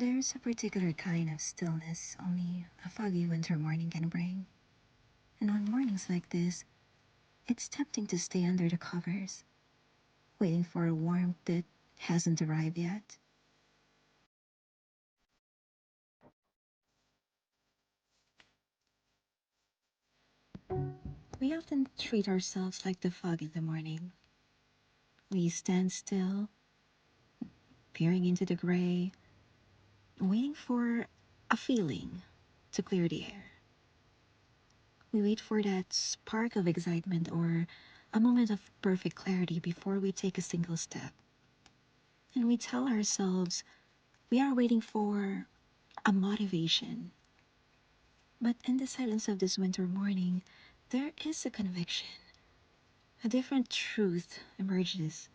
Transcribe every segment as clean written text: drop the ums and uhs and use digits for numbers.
There's a particular kind of stillness only a foggy winter morning can bring. And on mornings like this, it's tempting to stay under the covers, waiting for a warmth that hasn't arrived yet. We often treat ourselves like the fog in the morning. We stand still, peering into the gray, waiting for a feeling to clear the air. We wait for that spark of excitement or a moment of perfect clarity before we take a single step. And we tell ourselves we are waiting for a motivation. But in the silence of this winter morning, there is a conviction. A different truth emerges.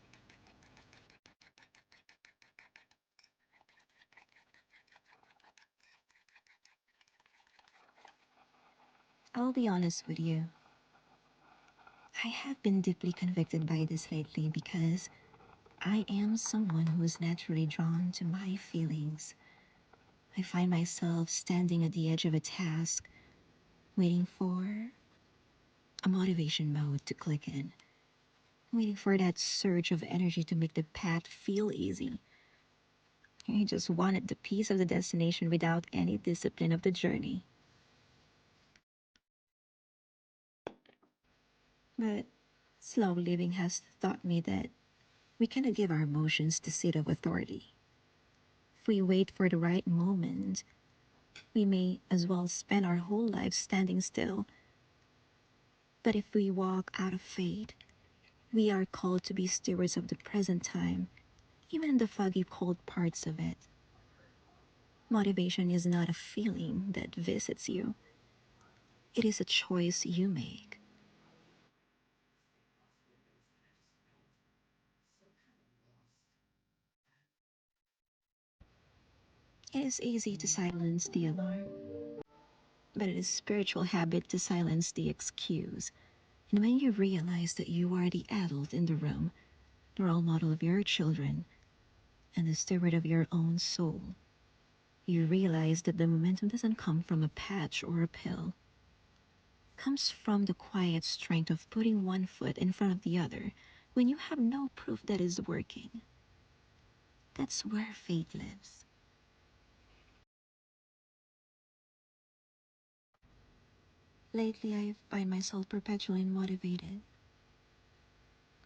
I'll be honest with you. I have been deeply convicted by this lately because I am someone who is naturally drawn to my feelings. I find myself standing at the edge of a task, waiting for a motivation mode to click in, waiting for that surge of energy to make the path feel easy. I just wanted the peace of the destination without any discipline of the journey. But slow living has taught me that we cannot give our emotions the seat of authority. If we wait for the right moment, we may as well spend our whole lives standing still. But if we walk out of faith, we are called to be stewards of the present time, even in the foggy cold parts of it. Motivation is not a feeling that visits you, it is a choice you make. It is easy to silence the alarm, but it is spiritual habit to silence the excuse. And when you realize that you are the adult in the room, the role model of your children, and the steward of your own soul, you realize that the momentum doesn't come from a patch or a pill. It comes from the quiet strength of putting one foot in front of the other when you have no proof that is working. That's where faith lives. Lately, I find myself perpetually motivated.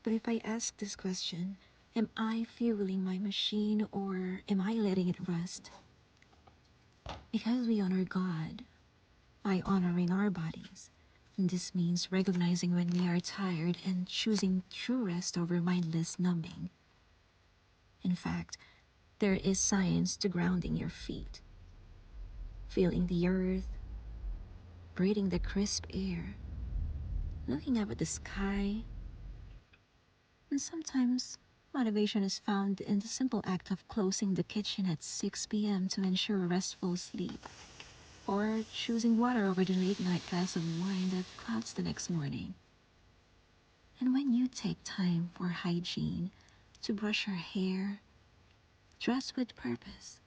But if I ask this question, am I fueling my machine or am I letting it rust? Because we honor God by honoring our bodies. And this means recognizing when we are tired and choosing true rest over mindless numbing. In fact, there is science to grounding your feet, feeling the earth, breathing the crisp air, looking up at the sky, and sometimes motivation is found in the simple act of closing the kitchen at 6 p.m. to ensure a restful sleep, or choosing water over the late night glass of wine that clouds the next morning. And when you take time for hygiene, to brush your hair, dress with purpose,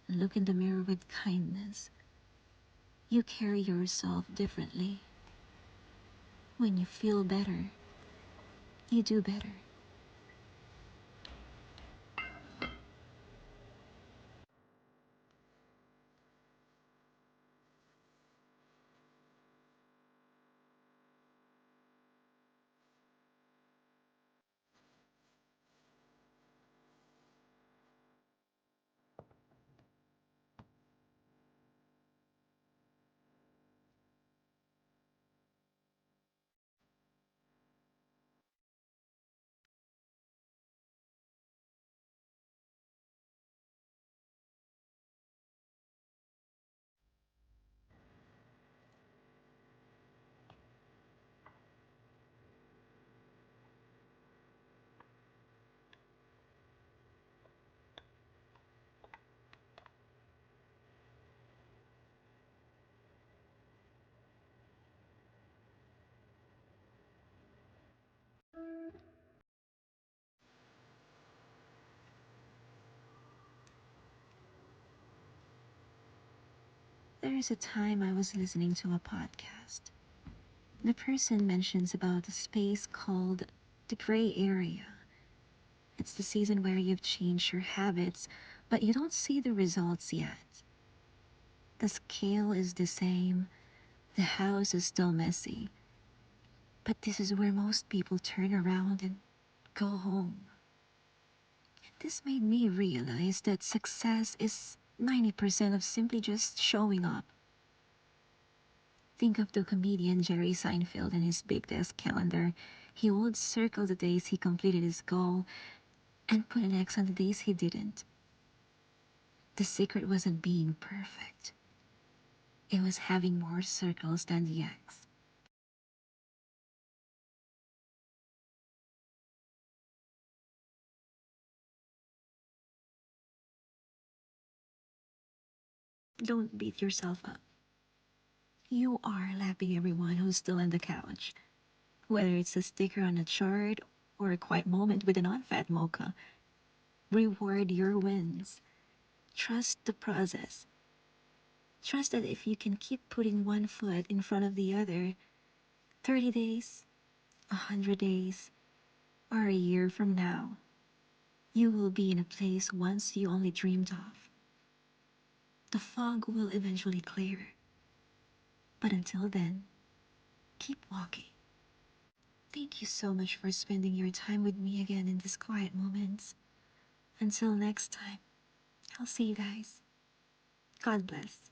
and look in the mirror with kindness, you carry yourself differently. When you feel better, you do better. There's a time I was listening to a podcast. The person mentions about a space called the gray area. It's the season where you've changed your habits, but you don't see the results yet. The scale is the same, the house is still messy, but this is where most people turn around and go home. This made me realize that success is 90% of simply just showing up. Think of the comedian Jerry Seinfeld and his big desk calendar. He would circle the days he completed his goal and put an X on the days he didn't. The secret wasn't being perfect, it was having more circles than the X. Don't beat yourself up. You are lapping everyone who's still on the couch. Whether it's a sticker on a chart or a quiet moment with a non-fat mocha, reward your wins. Trust the process. Trust that if you can keep putting one foot in front of the other, 30 days, 100 days, or a year from now, you will be in a place once you only dreamed of. The fog will eventually clear. But until then, keep walking. Thank you so much for spending your time with me again in these quiet moments. Until next time, I'll see you guys. God bless.